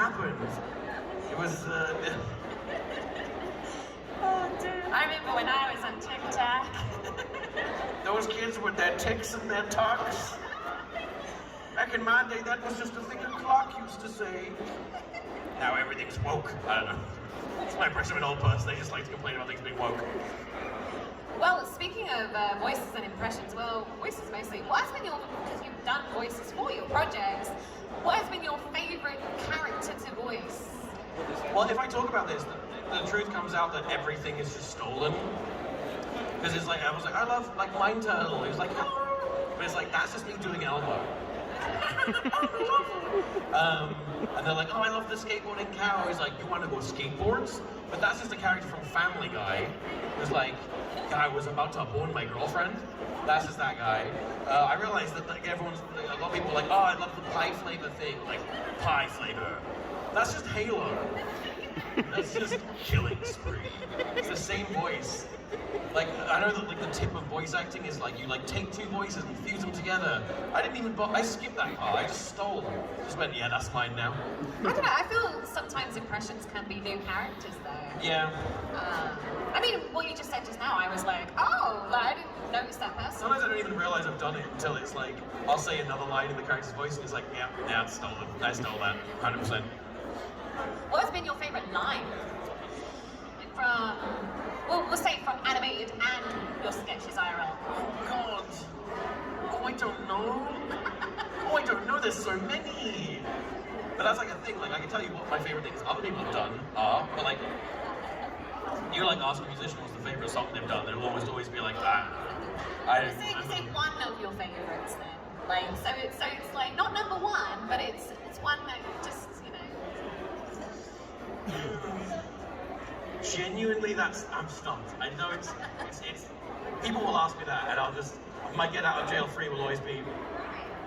happened. It was, Oh, dude. I remember when I was on TikTok. those kids with their ticks and their tucks. Back in my day, that was just a thing a clock used to say. Now everything's woke. I don't know. It's my impression of an old person. They just like to complain about things being woke. Well, speaking of voices and impressions, well, voices mostly. What has been your, because you've done voices for your projects, what has been your favourite character to voice? Well, if I talk about this, the truth comes out that everything is just stolen. Because it's like, I was like, I love, like, Mind Turtle. He was like, hello. But it's like, that's just me doing Elmo. And they're like, oh, I love the skateboarding cow. He's like, you want to go skateboards? But that's just a character from Family Guy. Who's like, I was about to bone my girlfriend. That's just that guy. I realized that like everyone's, a lot of people are like, oh, I love the pie flavor thing, like pie flavor. That's just Halo. That's just Killing Spree. It's the same voice. Like, I know that like the tip of voice acting is like you like take two voices and fuse them together. I didn't even, I skipped that part. I just stole. Just went, yeah, that's mine now. I don't know, I feel sometimes impressions can be new characters though. Yeah. I mean, what you just said just now, I was like, oh, like, I didn't notice that person. Sometimes I don't even realize I've done it until it's like, I'll say another line in the character's voice and it's like, yeah, I stole it. I stole that, 100%. What has been your favourite line? From, well, we'll say from animated and your sketches IRL. Oh God. Oh, I don't know. Oh, I don't know, there's so many. But that's like a thing, like I can tell you what my favourite things other people have done are, but like, you like ask a musician what's the favourite song they've done, they'll almost always be like, ah. You say one of your favourites then. Like, so it's like, not number one, but it's one that just, you know. Genuinely, I'm stumped. I know it's people will ask me that, and my get out of jail free will always be,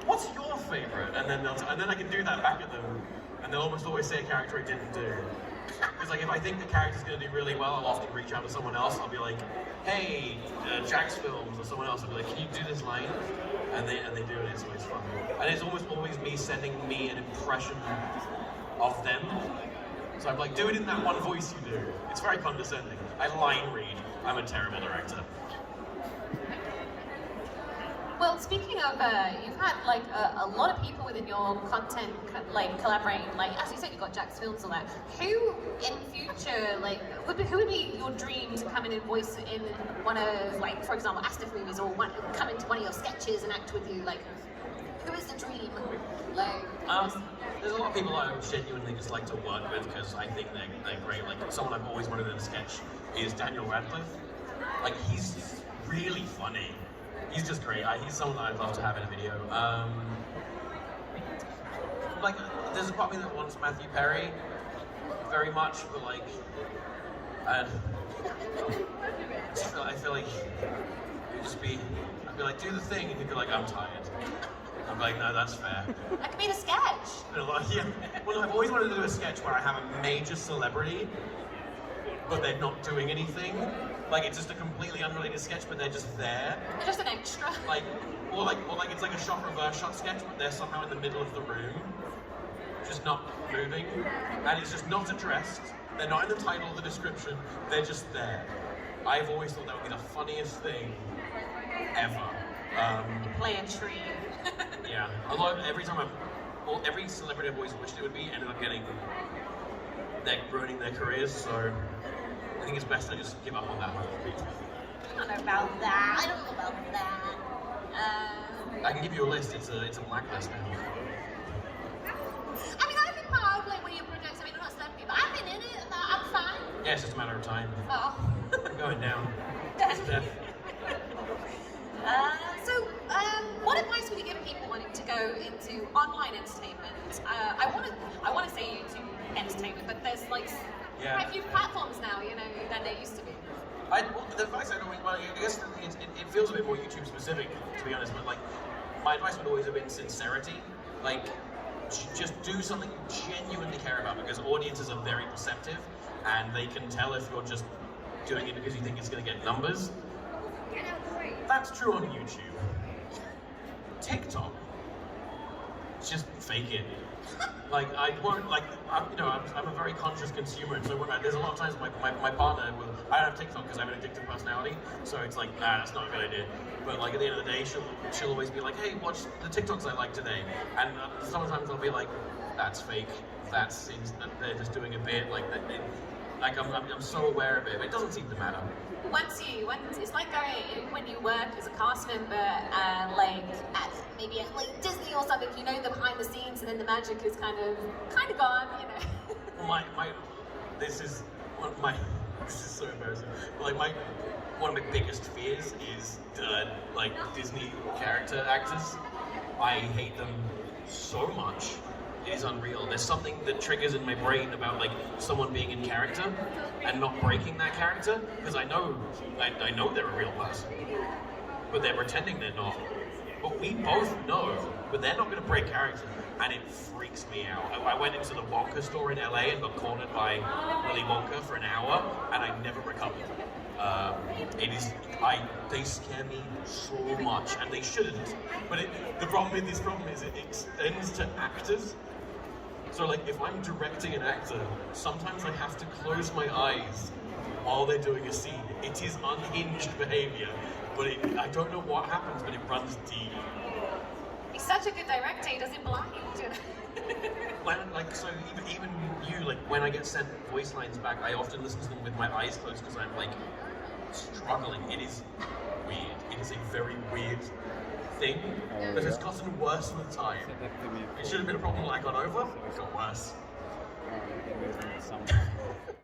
what's your favourite? And then I can do that back at them, and they'll almost always say a character I didn't do. Because like if I think the character's going to do really well, I'll often reach out to someone else. I'll be like, hey, Jack's Films or someone else. I'll be like, can you do this line? And they do it. It's always fun. And it's almost always me sending me an impression of them. So I'm like, do it in that one voice you do. It's very condescending. I line read. I'm a terrible director. Well, speaking of, you've had like a lot of people within your content like collaborating. Like as you said, you've got Jack's Films and that. Who in future, like, who would be your dream to come in and voice in one of, like, for example, asdf movies, or come into one of your sketches and act with you? Like, who is the dream? Like, there's a lot of people I genuinely just like to work with because I think they're great. Like someone I've always wanted in a sketch is Daniel Radcliffe. Like he's really funny. He's just great. He's someone that I'd love to have in a video. Like, there's a part of me that wants Matthew Perry very much, but like, I feel like it'd just be, I'd be like, do the thing, and he'd be like, I'm tired. I'm like, no, that's fair. That could be the sketch. Yeah. Well, I've always wanted to do a sketch where I have a major celebrity, but they're not doing anything. Like it's just a completely unrelated sketch, but they're just there. They're just an extra. Like it's like a shot reverse shot sketch, but they're somehow in the middle of the room, just not moving, and it's just not addressed. They're not in the title or the description. They're just there. I've always thought that would be the funniest thing ever. Play a tree. Yeah, every celebrity I've always wished it would be ended up ruining their careers. So. I think it's best I just give up on that one. I don't know about that. I can give you a list. It's a blacklist now. I mean, I've been part of like one of your projects. I mean, I'm not a celebrity, but I've been in it. And I'm fine. Yeah, it's just a matter of time. Oh. I'm going down. It's death. What advice would you give people wanting to go into online entertainment? I want to say YouTube entertainment, but there's like. Yeah. Quite a few platforms now, you know, than there used to be. The advice I guess it feels a bit more YouTube specific, to be honest, but like, my advice would always have been sincerity. Like, just do something you genuinely care about, because audiences are very perceptive, and they can tell if you're just doing it because you think it's going to get numbers. That's true on YouTube. TikTok. just fake it. Like I won't like I'm a very conscious consumer, and so there's a lot of times my partner will, I don't have TikTok because I have an addictive personality, so it's like nah, that's not a good idea. But like at the end of the day, she'll always be like, hey, watch the TikToks I like today, and sometimes I'll be like, that's fake, that they're just doing a bit like that. Like I'm so aware of it, but it doesn't seem to matter. Once it's like going when you work as a cast member, like at maybe at like Disney or something, you know the behind the scenes, and then the magic is kind of gone, you know. Well, this is so embarrassing. Like one of my biggest fears is like Disney character actors. I hate them so much. It is unreal. There's something that triggers in my brain about like someone being in character and not breaking that character, because I know they're a real person, but they're pretending they're not. But we both know, but they're not going to break character, and it freaks me out. I went into the Wonka store in LA and got cornered by Willy Wonka for an hour, and I never recovered. They scare me so much, and they shouldn't. But the problem with this problem is it extends to actors. So like if I'm directing an actor, sometimes I have to close my eyes while they're doing a scene. It is unhinged behavior, but I don't know what happens, but it runs deep. He's such a good director, he does it blind. Like so, even you, like when I get sent voice lines back, I often listen to them with my eyes closed because I'm like struggling. It is weird. It is a very weird thing, but it's gotten worse with time. It should have been a problem that I got over, it got worse.